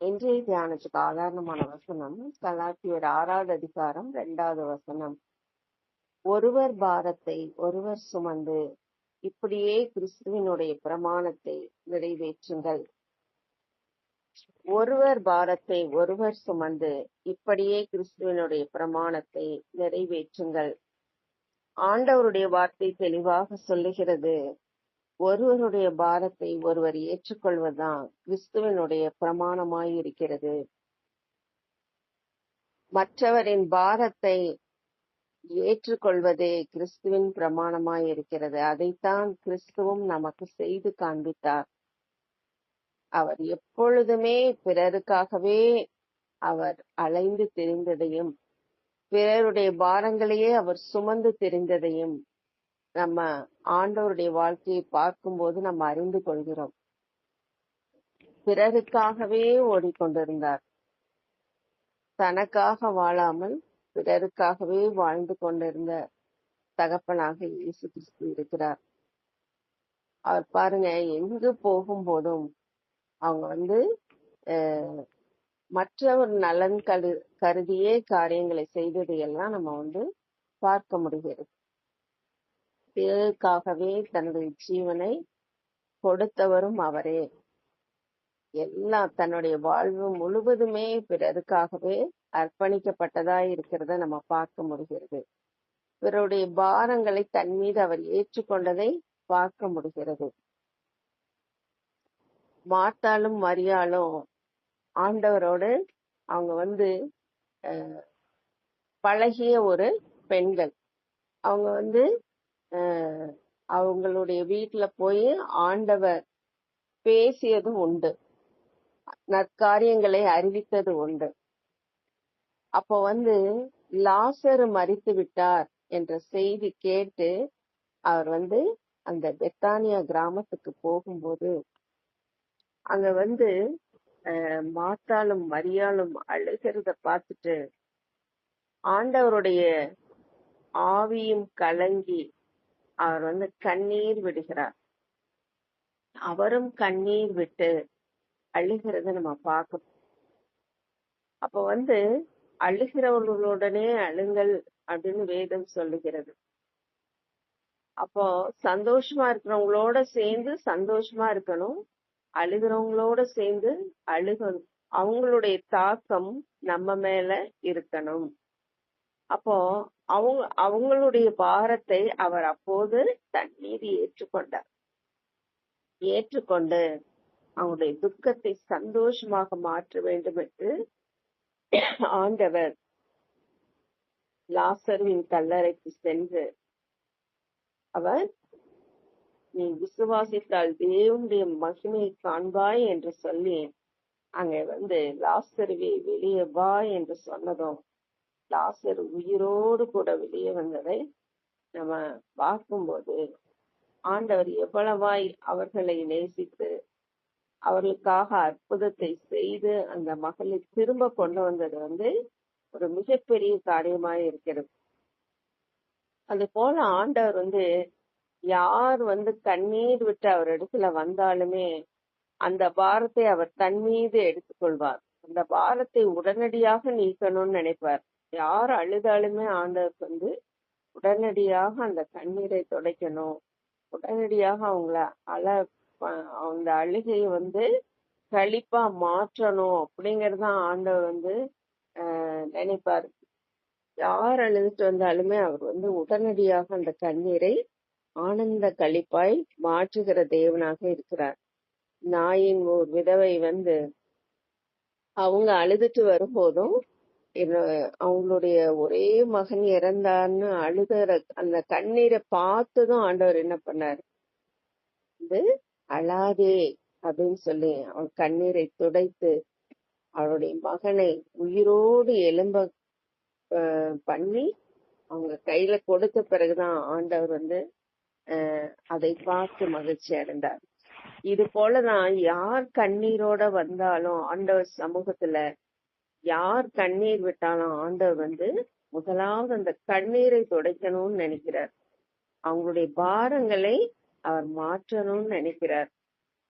இன்றைய தியானத்துக்கு ஆதாரமான வசனம் கலாத்தியர் 6வது அதிகாரம் 2வது வசனம். ஒருவர் பாரத்தை ஒருவர் சுமந்து இப்படியே கிறிஸ்துவினுடைய பிரமாணத்தை நிறைவேற்றுங்கள். ஒருவர் பாரத்தை ஒருவர் சுமந்து இப்படியே கிறிஸ்துவினுடைய பிரமாணத்தை நிறைவேற்றுங்கள். ஆண்டவருடைய வார்த்தை தெளிவாக சொல்லுகிறது, ஒருவருடைய பாரத்தை ஒருவர் ஏற்றுக்கொள்வதுதான் கிறிஸ்துவனுடைய பிரமாணமாய் இருக்கிறது. மற்றவரின் பாரத்தை ஏற்றுக்கொள்வதே கிறிஸ்துவின் பிரமாணமாய் இருக்கிறது. அதைத்தான் கிறிஸ்துவும் நமக்கு செய்து காண்பித்தார். அவர் எப்பொழுதுமே பிறருக்காகவே அவர் அலைந்து திரிந்ததையும் பிறருடைய பாரங்களையே அவர் சுமந்து திரிந்ததையும் நம்ம ஆண்டவருடைய வாழ்க்கையை பார்க்கும்போது நம்ம அறிந்து கொள்கிறோம். பிறருக்காகவே ஓடிக்கொண்டிருந்தார். தனக்காக வாழாமல் பிறருக்காகவே வாழ்ந்து கொண்டிருந்த தகப்பனாக இயேசு கிறிஸ்து இருக்கிறார். அவர் பாருங்க, எங்கு போகும்போதும் அவங்க மற்றவர் நலன் கருதியே காரியங்களை செய்ததையெல்லாம் நம்ம பார்க்க முடிகிறது. பிறருக்காகவே தன்னுடைய ஜீவனை கொடுத்தவரும் அவரே. எல்லாம் தன்னுடைய வாழ்வு முழுவதுமே பிறருக்காகவே அர்ப்பணிக்கப்பட்டதாய் இருக்கிறத நம்ம பார்க்க முடிகிறது. பிறருடைய பாரங்களை தன் மீது அவர் ஏற்றுக்கொண்டதை பார்க்க முடிகிறது. மார்த்தாளும் மரியாளும் ஆண்டவரோடு அவங்க பழகிய ஒரு பெண்கள். அவங்க அவங்களுடைய வீட்டுல போய் ஆண்டவர் பேசியதும் உண்டு, நற்காரியங்களை அறிவித்தது உண்டு. அப்போ லாசரு மரித்து விட்டார் என்ற செய்தி கேட்டு அவர் அந்த பெத்தானியா கிராமத்துக்கு போகும்போது அங்க மார்த்தாளும் மரியாளும் அழுகிறத பார்த்துட்டு ஆண்டவருடைய ஆவியும் கலங்கி அவர் கண்ணீர் விடுகிறார். அவரும் கண்ணீர் விட்டு அழுகிறத நம்ம பார்க்கணும். அப்ப அழுகிறவர்களுடனே அழுங்கள் அப்படின்னு வேதம் சொல்லுகிறது. அப்போ சந்தோஷமா இருக்கிறவங்களோட சேர்ந்து சந்தோஷமா இருக்கணும், அழுகிறவங்களோட சேர்ந்து அழுகணும். அவங்களுடைய தாக்கம் நம்ம மேல இருக்கணும். அப்போ அவங்களுடைய பாரத்தை அவர் அப்போது தன் மீது ஏற்றுக்கொண்டு அவங்களுடைய துக்கத்தை சந்தோஷமாக மாற்ற வேண்டும் என்று ஆண்டவர் லாசருவின் கல்லறைக்கு சென்று அவர், நீ விசுவாசித்தால் தேவனுடைய மகிமையை காண்பாய் என்று சொல்லி அங்க லாசருவே வெளியே வா என்று சொன்னதும் லாசரு உயிரோடு கூட வெளியே வந்ததை நம்ம பார்க்கும்போது ஆண்டவர் எவ்வளவாய் அவர்களை நேசித்து அவர்களுக்காக அற்புதத்தை செய்து அந்த மகளை திரும்ப கொண்டு வந்தது ஒரு மிகப்பெரிய காரியமாய் இருக்கிறது. அது போல ஆண்டவர் யார் கண்ணீர் விட்டு அவர் இடத்துல வந்தாலுமே அந்த பாரத்தை அவர் தன் மீது எடுத்துக்கொள்வார். அந்த பாரத்தை உடனடியாக நீக்கணும்னு நினைப்பார். யார் அழுதாலுமே ஆண்டவருக்கு உடனடியாக அந்த கண்ணீரை துடைக்கணும், உடனடியாக அவங்கள அந்த அழுகையை களிப்பா மாற்றணும் அப்படிங்கறதான் ஆண்டவர் நினைப்பாரு. யார் அழுதுட்டு வந்தாலுமே அவர் உடனடியாக அந்த கண்ணீரை ஆனந்த களிப்பாய் மாற்றுகிற தேவனாக இருக்கிறார். நாயின் ஒரு விதவை அவங்க அழுதுட்டு வரும்போதும் அவங்களுடைய ஒரே மகன் இறந்தான்னு அழுகிற அந்த கண்ணீரை பார்த்ததும் ஆண்டவர் என்ன பண்ணாரு, அழாதே அப்படின்னு சொல்லி அவன் கண்ணீரை துடைத்து அவருடைய மகனை உயிரோடு எழும்ப பண்ணி அவங்க கையில கொடுத்த பிறகுதான் ஆண்டவர் அதை பார்த்து மகிழ்ச்சி அடைந்தார். இது போலதான் யார் கண்ணீரோட வந்தாலும் ஆண்டவர் சமூகத்துல யார் கண்ணீர் விட்டாலும் ஆண்டவர் முதலாவது அந்த கண்ணீரை துடைக்கணும்னு நினைக்கிறார். அவங்களுடைய பாரங்களை அவர் மாற்றணும்னு நினைக்கிறார்.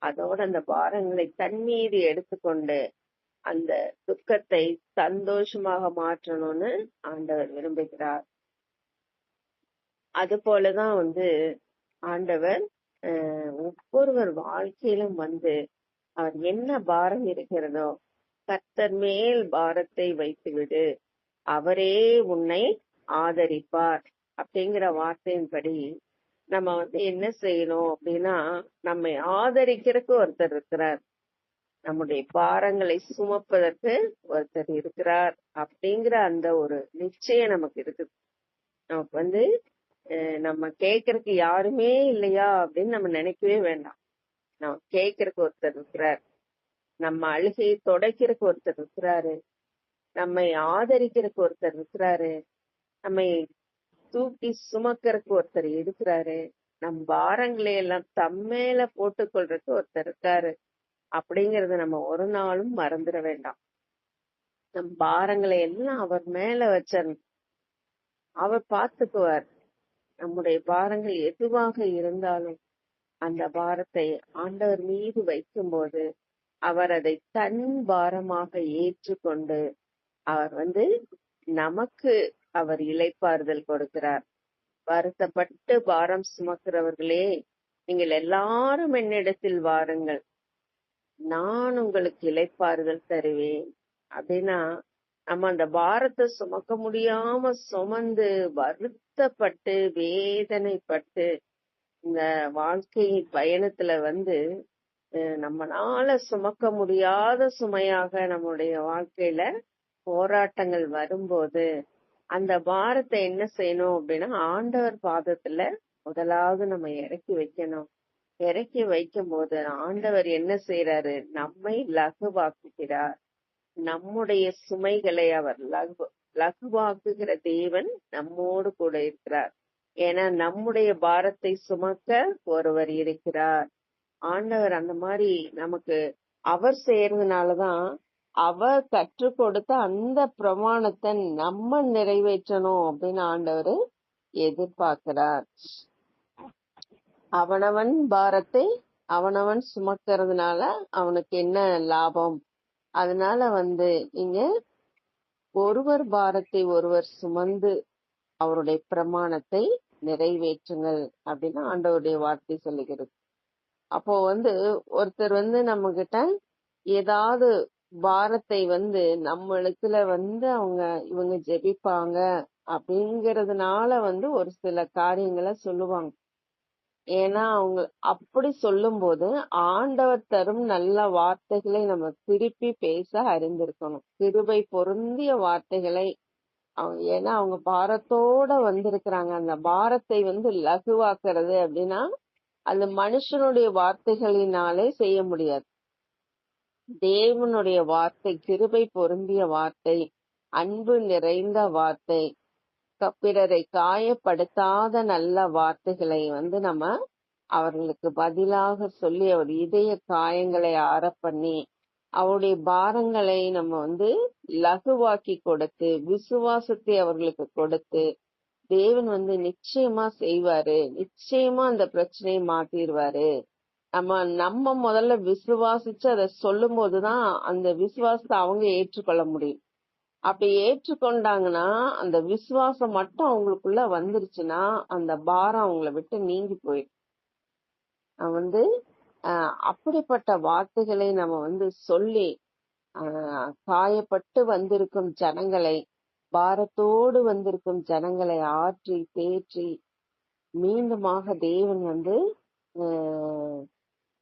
அதோட அந்த பாரங்களை தன் மீது எடுத்துக்கொண்டு அந்த துக்கத்தை சந்தோஷமாக மாற்றணும்னு ஆண்டவர் விரும்புகிறார். அது போலதான் ஆண்டவர் ஒவ்வொருவர் வாழ்க்கையிலும் அவர் என்ன பாரம் இருக்கிறதோ கர்த்தர் மேல் பாரத்தை வைத்துவிடு, அவரே உன்னை ஆதரிப்பார் அப்படிங்கிற வார்த்தையின்படி நம்ம என்ன செய்யணும் அப்படின்னா, நம்மை ஆதரிக்கிறதுக்கு ஒருத்தர் இருக்கிறார், நம்முடைய பாரங்களை சுமப்பதற்கு ஒருத்தர் இருக்கிறார் அப்படிங்கிற அந்த ஒரு நிச்சயம் நமக்கு இருக்குது. நமக்கு நம்ம கேட்கறதுக்கு யாருமே இல்லையா அப்படின்னு நம்ம நினைக்கவே வேண்டாம். நம்ம கேட்கறதுக்கு ஒருத்தர் இருக்கிறார், நம்ம அழுகையை துடைக்கிறதுக்கு ஒருத்தர் இருக்கிறாரு, நம்மை ஆதரிக்கிறதுக்கு ஒருத்தர் இருக்கிறாரு, நம்மை தூக்கி சுமக்கிறதுக்கு ஒருத்தர் இருக்கிறாரு, நம் பாரங்களை எல்லாம் தம்மேல போட்டுக்கொள்றதுக்கு ஒருத்தர் இருக்காரு அப்படிங்கறத நம்ம ஒரு நாளும் மறந்துட வேண்டாம். நம் பாரங்களை எல்லாம் அவர் மேல வச்சிடணும், அவர் பார்த்துக்குவார். நம்முடைய பாரங்கள் எதுவாக இருந்தாலும் அந்த பாரத்தை ஆண்டவர் மீது வைக்கும்போது அவர் அதை தன் பாரமாக ஏற்றுக்கொண்டு அவர் நமக்கு அவர் இளைப்பாறுதல் கொடுக்கிறார். வருத்தப்பட்டு பாரம் சுமக்கிறவர்களே, நீங்கள் எல்லாரும் என்னிடத்தில் வாருங்கள், நான் உங்களுக்கு இளைப்பாறுதல் தருவேன் அப்படின்னா, நம்ம அந்த பாரத்தை சுமக்க முடியாம சுமந்து வருத்தப்பட்டு வேதனைப்பட்டு இந்த வாழ்க்கை பயணத்துல நம்மனால சுமக்க முடியாத சுமையாக நம்முடைய வாழ்க்கையில போராட்டங்கள் வரும்போது அந்த பாரத்தை என்ன செய்யணும் அப்படின்னா, ஆண்டவர் பாதத்துல முதலாவது நம்ம இறக்கி வைக்கணும். இறக்கி வைக்கும் போது ஆண்டவர் என்ன செய்யறாரு, நம்மை லகுவாக்குகிறார். நம்முடைய சுமைகளை அவர் லகுவாக்குகிற தேவன் நம்மோடு கூட இருக்கிறார். ஏன்னா நம்முடைய பாரத்தை சுமக்க ஒருவர் இருக்கிறார். ஆண்டவர் அந்த மாதிரி நமக்கு அவர் செய்யறதுனாலதான் அவர் கற்றுக் கொடுத்த அந்த பிரமாணத்தை நம்ம நிறைவேற்றணும் அப்படின்னு ஆண்டவர் எதிர்பார்க்கிறார். அவனவன் பாரத்தை அவனவன் சுமக்கிறதுனால அவனுக்கு என்ன லாபம்? அதனால நீங்க ஒருவர் பாரத்தை ஒருவர் சுமந்து அவருடைய பிரமாணத்தை நிறைவேற்றுங்கள் அப்படின்னு ஆண்டவருடைய வார்த்தை சொல்லுகிறது. அப்போ ஒருத்தர் நம்ம கிட்ட ஏதாவது பாரத்தை நம்மளுக்குல இவங்க ஜெபிப்பாங்க அப்படிங்கறதுனால ஒரு சில காரியங்களை சொல்லுவாங்க. ஏன்னா அவங்க அப்படி சொல்லும் போது ஆண்டவர் தரும் நல்ல வார்த்தைகளை நம்ம திருப்பி பேச அறிந்திருக்கணும், கிருபை பொருந்திய வார்த்தைகளை. ஏன்னா அவங்க பாரத்தோட வந்திருக்கிறாங்க. அந்த பாரத்தை லகுவாக்குறது அப்படின்னா அது மனுஷனுடைய வார்த்தைகளினாலே செய்ய முடியாது. தேவனுடைய வார்த்தை, கிருபை பொருந்திய வார்த்தை, அன்பு நிறைந்த வார்த்தை, பிறரை காயப்படுத்தாத நல்ல வார்த்தைகளை நம்ம அவர்களுக்கு பதிலாக சொல்லி அவர் இதய காயங்களை ஆற பண்ணி அவருடைய பாரங்களை நம்ம லகுவாக்கி கொடுத்து விசுவாசத்தை அவர்களுக்கு கொடுத்து தேவன் நிச்சயமா செய்வாரு, நிச்சயமா அந்த பிரச்சனையை மாத்திடுவாரு. நம்ம முதல்ல விசுவாசிச்சு அதை சொல்லும் போதுதான் அந்த விசுவாசத்தை அவங்க ஏற்றுக்கொள்ள முடியும். அப்படி ஏற்றுக்கொண்டாங்கன்னா அந்த விசுவாசம் மட்டும் அவங்களுக்குள்ள வந்துருச்சுன்னா அந்த பாரம் அவங்கள விட்டு நீங்கி போயிடும். அப்படிப்பட்ட வார்த்தைகளை நம்ம சொல்லி காயப்பட்டு வந்திருக்கும் ஜனங்களை, பாரத்தோடு வந்திருக்கும் ஜனங்களை ஆற்றி தேற்றி மீண்டுமாக தேவன்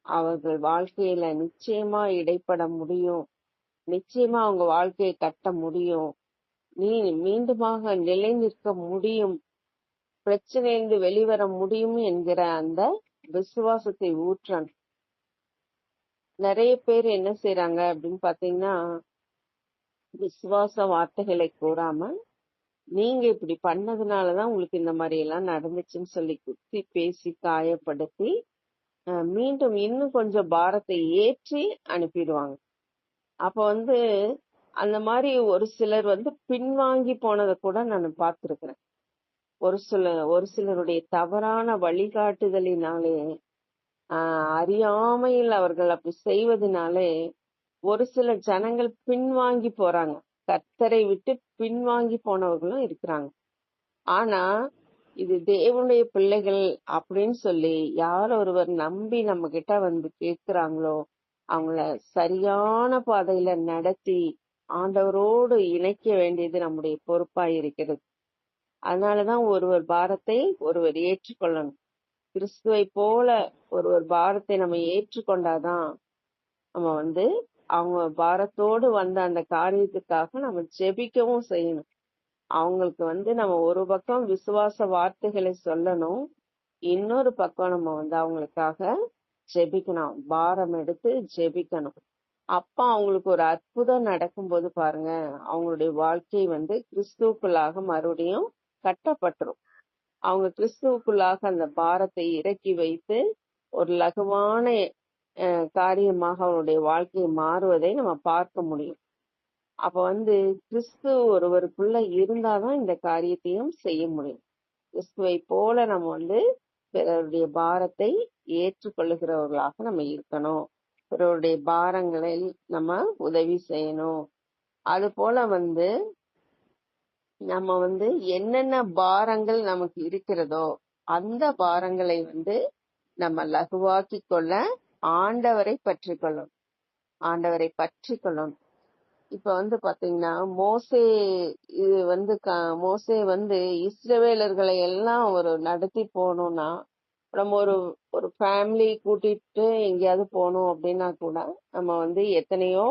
அவர்கள் வாழ்க்கையில நிச்சயமா இடைப்பட முடியும், நிச்சயமா அவங்க வாழ்க்கையை கட்ட முடியும், மீண்டுமாக நிலை நிற்க முடியும், பிரச்சனையிலிருந்து வெளிவர முடியும் என்கிற அந்த விசுவாசத்தை ஊற்றணும். நிறைய பேர் என்ன செய்யறாங்க அப்படின்னு பாத்தீங்கன்னா, விசுவாச வார்த்தைகளை கூறாம நீங்க இப்படி பண்ணதுனாலதான் உங்களுக்கு இந்த மாதிரி எல்லாம் நடந்துச்சுன்னு சொல்லி குத்தி பேசி காயப்படுத்தி மீண்டும் இன்னும் கொஞ்சம் பாரத்தை ஏற்றி அனுப்பிடுவாங்க. அப்ப அந்த மாதிரி ஒரு சிலர் பின்வாங்கி போனதை கூட நான் பார்த்திருக்கிறேன். ஒரு சிலருடைய தவறான வழிகாட்டுதலினாலே அறியாமையில் அவர்கள் அப்படி செய்வதனாலே ஒரு சில ஜனங்கள் பின்வாங்கி போறாங்க. கர்த்தரை விட்டு பின்வாங்கி போனவர்களும் இருக்கிறாங்க. ஆனா இது தேவனுடைய பிள்ளைகள் அப்படின்னு சொல்லி யார் ஒருவர் நம்பி நம்ம கிட்ட வந்து கேட்கிறாங்களோ அவங்கள சரியான பாதையில நடத்தி ஆண்டவரோடு இணைக்க வேண்டியது நம்முடைய பொறுப்பா இருக்கிறது. அதனாலதான் ஒருவர் பாரத்தை ஒருவர் ஏற்றுக்கொள்ளணும். கிறிஸ்துவை போல ஒருவர் பாரத்தை நம்ம ஏற்றுக்கொண்டாதான் நம்ம வந்து அவங்க பாரத்தோடு வந்த அந்த காரியத்துக்காக நம்ம ஜெபிக்கவும் செய்யணும். அவங்களுக்கு வந்து நம்ம ஒரு பக்கம் விசுவாச வார்த்தைகளை சொல்லணும், இன்னொரு பக்கம் நம்ம வந்து அவங்களுக்காக ஜெபிக்கணும், பாரம் எடுத்து ஜெபிக்கணும். அப்ப அவங்களுக்கு ஒரு அற்புதம் நடக்கும்போது பாருங்க, அவங்களுடைய வாழ்க்கை வந்து கிறிஸ்துவுக்குள்ளாக மறுபடியும் கட்டப்பட்டுரும். அவங்க கிறிஸ்துவுக்குள்ளாக அந்த பாரத்தை இறக்கி வைத்து ஒரு லகுவான காரியமாக அவருடைய வாழ்க்கை மாறுவதை நம்ம பார்க்க முடியும். அப்ப வந்து கிறிஸ்து ஒருவருக்குள்ள இருந்தாதான் இந்த காரியத்தையும் செய்ய முடியும். கிறிஸ்துவை போல நம்ம வந்து பிறருடைய பாரத்தை ஏற்றுக்கொள்ளுகிறவர்களாக நம்ம இருக்கணும். பிறருடைய பாரங்களை நம்ம உதவி செய்யணும். அது போல வந்து நம்ம வந்து என்னென்ன பாரங்கள் நமக்கு இருக்கிறதோ அந்த பாரங்களை வந்து நம்ம லகுவாக்கி கொள்ள ஆண்டவரை பற்றி கொள்ளணும். ஆண்டவரை பற்றி கொள்ளணும். இப்ப வந்து பாத்தீங்கன்னா இது வந்து மோசே வந்து இஸ்ரவேலர்களை எல்லாம் ஒரு நடத்தி போகணும்னா நம்ம ஒரு ஒரு ஃபேமிலி கூட்டிட்டு எங்கேயாவது போகணும் அப்படின்னா கூட நம்ம வந்து எத்தனையோ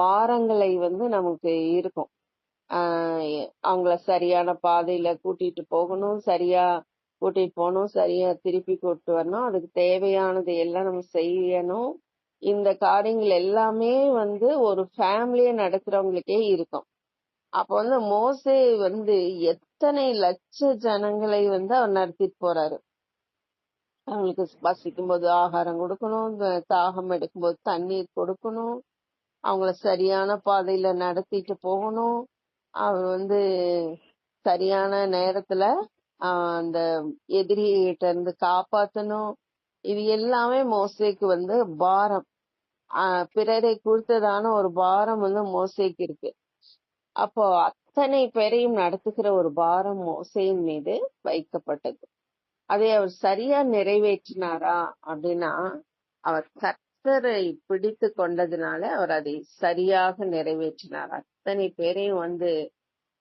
பாரங்களை வந்து நமக்கு இருக்கும். அவங்கள சரியான பாதையில கூட்டிட்டு போகணும், சரியா கூட்டிட்டு போகணும், சரியா திருப்பி கூட்டிட்டு வரணும், அதுக்கு தேவையானது எல்லாம் நம்ம செய்யணும். இந்த காரியங்கள் எல்லாமே வந்து ஒரு ஃபேமிலியை நடத்துறவங்களுக்கே இருக்கும். அப்ப வந்து மோசே வந்து எத்தனை லட்ச ஜனங்களை வந்து அவர் நடத்திட்டு போறாரு. அவங்களுக்கு பசிக்கும் போது ஆகாரம் கொடுக்கணும், தாகம் எடுக்கும்போது தண்ணீர் கொடுக்கணும், அவங்கள சரியான பாதையில நடத்திட்டு போகணும். அவர் வந்து சரியான நேரத்துல அந்த எதிரிகிட்ட இருந்து காப்பாத்தணும். இது எல்லாமே மோசேக்கு வந்து பாரம். பிறரை குறித்ததான ஒரு பாரம் வந்து மோசேக்கு இருக்கு. அப்போ அத்தனை பேரையும் நடத்துகிற ஒரு பாரம் மோசேயின் மீது வைக்கப்பட்டது. அதை அவர் சரியா நிறைவேற்றினாரா அப்படின்னா அவர் கர்த்தரை பிடித்து கொண்டதுனால அவர் அதை சரியாக நிறைவேற்றினார். அத்தனை பேரையும் வந்து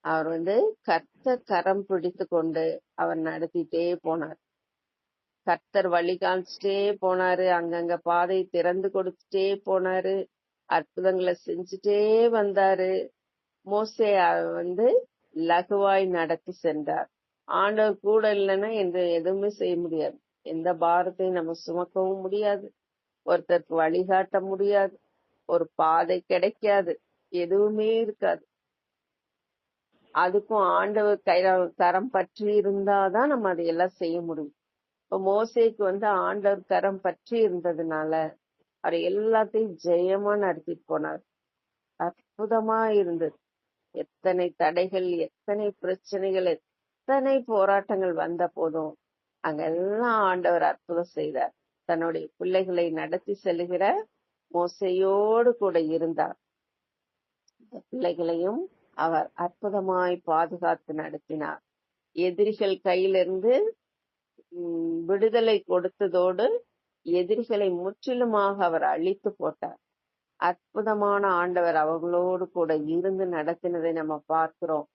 அவர் வந்து கர்த்தர் கரம் பிடித்து கொண்டு அவர் நடத்திட்டே போனார். கர்த்தர் வழி காமிச்சிட்டே போனாரு, அங்கங்க பாதை திறந்து கொடுத்துட்டே போனாரு, அற்புதங்களை செஞ்சுட்டே வந்தாரு. மோசே வந்து லகுவாய் நடத்தி சென்றார். ஆண்டவர் கூட இல்லைன்னா எதுவுமே செய்ய முடியாது. எந்த பாரத்தையும் நம்ம சுமக்கவும் முடியாது, ஒருத்தருக்கு வழிகாட்ட முடியாது, ஒரு பாதை கிடைக்காது, எதுவுமே இருக்காது. அதுக்கும் ஆண்டவர் கரம் பற்றி இருந்தாதான் நம்ம அதையெல்லாம் செய்ய முடியும். இப்ப மோசேக்கு வந்து ஆண்டவர் கரம் பற்றி இருந்ததுனால அவர் எல்லாத்தையும் ஜெயமா நடத்திட்டு போனார். அற்புதமா இருந்தது. எத்தனை தடைகள், எத்தனை பிரச்சனைகள், எத்தனை போராட்டங்கள் வந்த போதும் அங்கெல்லாம் ஆண்டவர் அற்புதம் செய்தார். தன்னுடைய பிள்ளைகளை நடத்தி செல்லுகிற மோசையோடு கூட இருந்தார். பிள்ளைகளையும் அவர் அற்புதமாய் பாதுகாத்து நடத்தினார். எதிரிகள் கையிலிருந்து விடுதலை கொடுத்ததோடு எதிரிகளை முற்றிலுமாக அவர் அழித்து போட்டார். அற்புதமான ஆண்டவர் அவர்களோடு கூட இருந்து நடத்தினதை நம்ம பார்க்கிறோம்.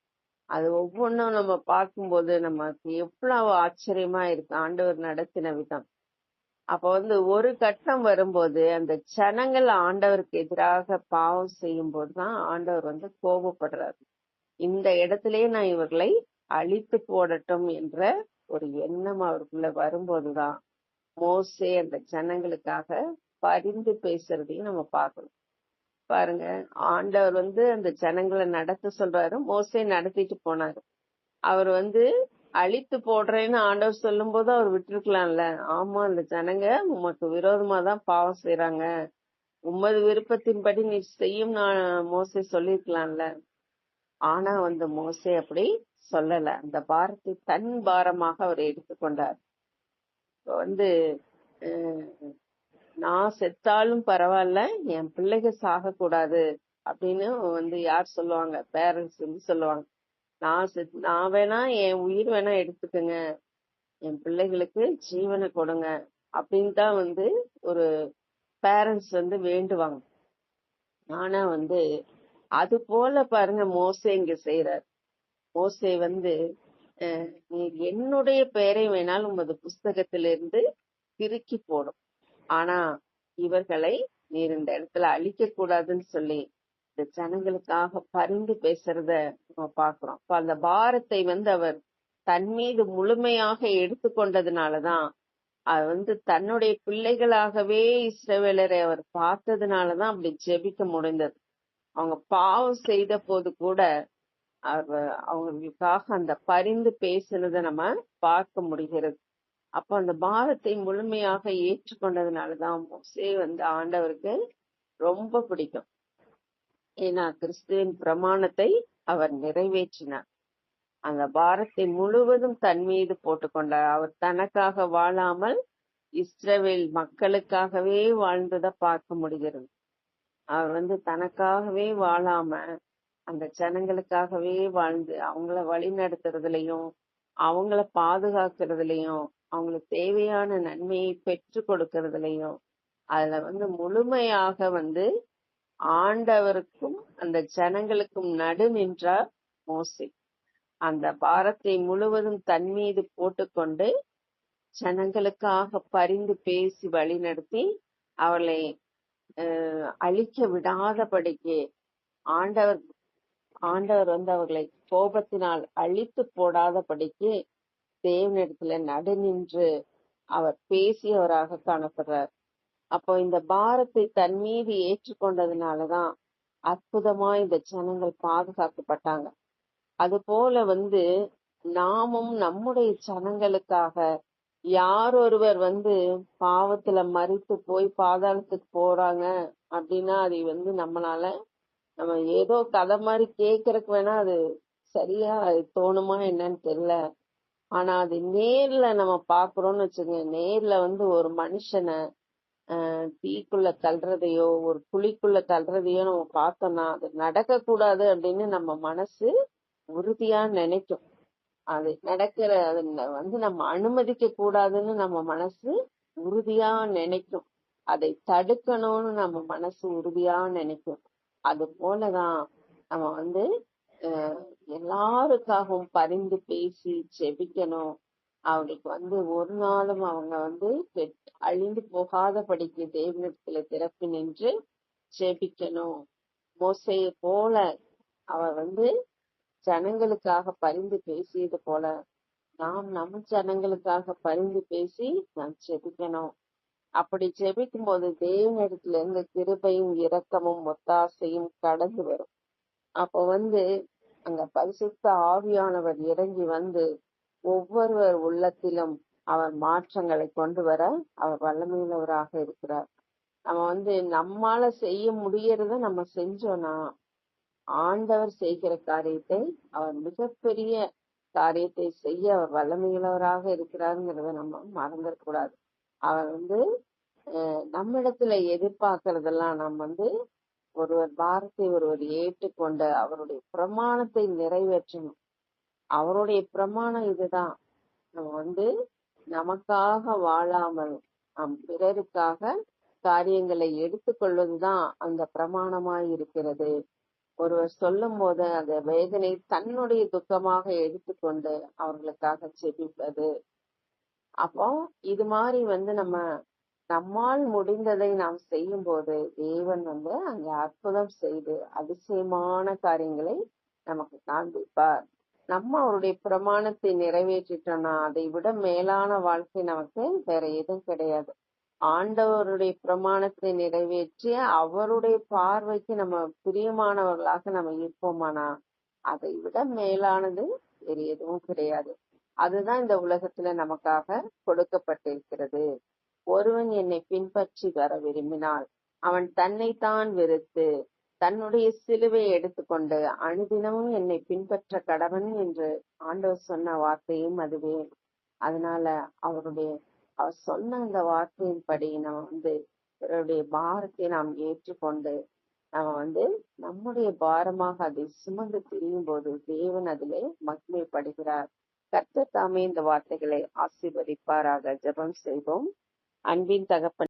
அது ஒவ்வொன்றும் நம்ம பார்க்கும்போது நமக்கு எவ்வளவு ஆச்சரியமா இருக்கு ஆண்டவர் நடத்தின விதம். அப்ப வந்து ஒரு கட்டம் வரும்போது அந்த ஜனங்கள் ஆண்டவருக்கு எதிராக பாவம் செய்யும் போதுதான் ஆண்டவர் வந்து கோபப்படுறாரு. இந்த இடத்திலேயே நான் இவர்களை அழித்து போடட்டும் என்ற ஒரு எண்ணம் அவருக்குள்ள வரும்போதுதான் மோசே அந்த ஜனங்களுக்காக பரிந்து பேசுறதையும் நம்ம பார்க்கணும். பாருங்க, ஆண்டவர் வந்து அந்த ஜனங்களை நடத்த சொல்றாரு, மோசே நடத்திட்டு போனாரு. அவர் வந்து அழித்து போடுறேன்னு ஆண்டவர் சொல்லும் போது அவர் விட்டுருக்கலாம்ல. ஆமா, அந்த ஜனங்க உமக்கு விரோதமா தான் பாவம் செய்யறாங்க, உமது விருப்பத்தின்படி நீ செய்யும் நான் மோசே சொல்லிருக்கலாம்ல. ஆனா வந்து மோசே அப்படி சொல்லல. அந்த பாரத்தை தன் பாரமாக அவர் எடுத்துக்கொண்டார். வந்து நான் செத்தாலும் பரவாயில்ல, என் பிள்ளைங்க சாகக்கூடாது அப்படின்னு யார் சொல்லுவாங்க? பேரண்ட்ஸ் சொல்லுவாங்க. நான் வேணா என் உயிர் வேணா எடுத்துக்கங்க, என் பிள்ளைகளுக்கு ஜீவனை கொடுங்க அப்படின்னு தான் ஒரு பேரண்ட்ஸ் வேண்டுவாங்க. ஆனா அது போல பாருங்க மோசே இங்க செய்யறார். மோசே நீர் என்னுடைய பெயரை வேணாலும் உமது புஸ்தகத்திலிருந்து திருக்கி போடும், ஆனா இவர்களை நீர் இந்த இடத்துல அழிக்க கூடாதுன்னு சொல்லி இந்த ஜனங்களுக்காக பரிந்து பேசுறத நம்ம பாக்குறோம். அப்ப அந்த பாரத்தை அவர் தன் மீது முழுமையாக எடுத்துக்கொண்டதுனாலதான் அது தன்னுடைய பிள்ளைகளாகவே இஸ்ரவேலரை அவர் பார்த்ததுனாலதான் அப்படி ஜெபிக்க முடிந்தது. அவங்க பாவம் செய்த போது கூட அவங்களுக்காக அந்த பரிந்து பேசுனதை நம்ம பார்க்க முடிகிறது. அப்ப அந்த பாரத்தை முழுமையாக ஏற்றுக்கொண்டதுனாலதான் மோசே ஆண்டவருக்கு ரொம்ப பிடிக்கும். ஏன்னா கிறிஸ்துவின் பிரமாணத்தை அவர் நிறைவேற்றினார். அந்த பாரத்தை முழுவதும் தன் மீது போட்டுக்கொண்டார். அவர் தனக்காக வாழாமல் இஸ்ரவேல் மக்களுக்காகவே வாழ்ந்ததை பார்க்க முடிகிறது. அவர் தனக்காகவே வாழாம அந்த ஜனங்களுக்காகவே வாழ்ந்து அவங்கள வழி நடத்துறதுலயும் அவங்கள பாதுகாக்கிறதுலயும் அவங்களுக்கு தேவையான நன்மையை பெற்று கொடுக்கறதுலயும் அதுல முழுமையாக ஆண்டவருக்கும் அந்த ஜனங்களுக்கும் நடு நின்றார் மோசே. அந்த பாரத்தை முழுவதும் தன் மீது போட்டுக்கொண்டு ஜனங்களுக்காக பரிந்து பேசி வழி நடத்தி அவளை அழிக்க விடாதபடிக்கு ஆண்டவர் அவர்களை கோபத்தினால் அழித்து போடாதபடிக்கு தேவனிடத்துல நடு நின்று அவர் பேசியவராக காணப்படுறார். அப்போ இந்த பாரத்தை தன் மீது ஏற்றுக்கொண்டதுனாலதான் அற்புதமா இந்த ஜனங்கள் பாதுகாக்கப்பட்டாங்க. அது போல நாமும் நம்முடைய ஜனங்களுக்காக யார் ஒருவர் பாவத்துல மரித்து போய் பாதாளத்துக்கு போறாங்க அப்படின்னா அதை நம்மளால நம்ம ஏதோ கதை மாதிரி கேக்குறதுக்கு வேணா அது சரியா அது தோணுமா என்னன்னு தெரியல. ஆனா அது நேர்ல நம்ம பாக்குறோம்னு வச்சுங்க, நேர்ல ஒரு மனுஷனை தீக்குள்ள தள்ளுறதையோ ஒரு குழிக்குள்ள தள்ளுறதையோ நம்ம பார்த்தோம்னா அது நடக்க கூடாது அப்படின்னு நம்ம மனசு உறுதியா நினைக்கும். அது நடக்கிற நம்ம அனுமதிக்க கூடாதுன்னு நம்ம மனசு உறுதியா நினைக்கும். அதை தடுக்கணும்னு நம்ம மனசு உறுதியா நினைக்கும். அது போலதான் நம்ம எல்லாருக்காகவும் பரிந்து பேசி ஜெபிக்கணும். அவங்களுக்கு ஒரு நாளும் அவங்க அழிந்து போகாதபடிக்கு தேவனிடத்துல திறப்பு நின்று ஜெபிக்கணும். மோசையை போல அவர் ஜனங்களுக்காக பரிந்து பேசியது போல நாம் நம்ம ஜனங்களுக்காக பரிந்து பேசி நாம் ஜெபிக்கணும். அப்படி ஜெபிக்கும் போது தேவனிடத்துல இருந்து கிருபையும் இரக்கமும் ஒத்தாசையும் கடந்து வரும். அப்போ அங்க பரிசுத்த ஆவியானவர் இறங்கி ஒவ்வொருவர் உள்ளத்திலும் அவர் மாற்றங்களை கொண்டு வர அவர் வல்லமையுள்ளவராக இருக்கிறார். நம்ம நம்மால செய்ய முடியறத நம்ம செஞ்சோம்னா ஆண்டவர் செய்கிற காரியத்தை அவர் மிகப்பெரிய காரியத்தை செய்ய அவர் வல்லமையுள்ளவராக இருக்கிறாருங்கிறத நம்ம மறந்துடக்கூடாது. அவர் நம்மிடத்துல எதிர்பார்க்கறதெல்லாம் நம்ம ஒருவர் பாரத்தை ஒருவர் ஏற்றுக்கொண்டு அவருடைய பிரமாணத்தை நிறைவேற்றணும். அவருடைய பிரமாணம் இதுதான். நம்ம நமக்காக வாழாமல் நம் பிறருக்காக காரியங்களை எடுத்துக்கொள்வதுதான் அந்த பிரமாணமாய் இருக்கிறது. ஒருவர் சொல்லும் போது அந்த வேதனை தன்னுடைய துக்கமாக எடுத்துக்கொண்டு அவர்களுக்காக ஜெபிப்பது. அப்போ இது மாதிரி நம்ம நம்மால் முடிந்ததை நாம் செய்யும் போது தேவன் அங்க அற்புதம் செய்து அதிசயமான காரியங்களை நமக்கு காண்பிப்பார். நம்ம அவருடைய பிரமாணத்தை நிறைவேற்றிட்டோம்னா அதை விட மேலான வாழ்க்கை நமக்கு வேற எதுவும் கிடையாது. ஆண்டவருடைய பிரமாணத்தை நிறைவேற்றி அவருடைய பார்வைக்கு நம்ம பிரியமானவர்களாக நம்ம இருப்போமானா அதை விட மேலானது வேறு எதுவும் கிடையாது. அதுதான் இந்த உலகத்துல நமக்காக கொடுக்கப்பட்டிருக்கிறது. ஒருவன் என்னை பின்பற்றி வர விரும்பினால் அவன் தன்னைத்தான் வெறுத்து தன்னுடைய சிலுவை எடுத்துக்கொண்டு அனுதினமும் என்னை பின்பற்ற கடவன் என்று ஆண்டவர் சொன்ன வார்த்தையும் அதுவே. அதனால அவர் சொன்ன அந்த வார்த்தையின்படி நம்ம பிறருடைய பாரத்தை நாம் ஏற்றுக்கொண்டு நம்ம நம்முடைய பாரமாக அதை சுமந்து திரியும் போது தேவன் அதிலே மகிமைப்படுகிறார். கர்த்தர் தாமே இந்த வார்த்தைகளை ஆசீர்வதிப்பாராக. ஜெபம் செய்வோம். அன்பின் தகப்பன்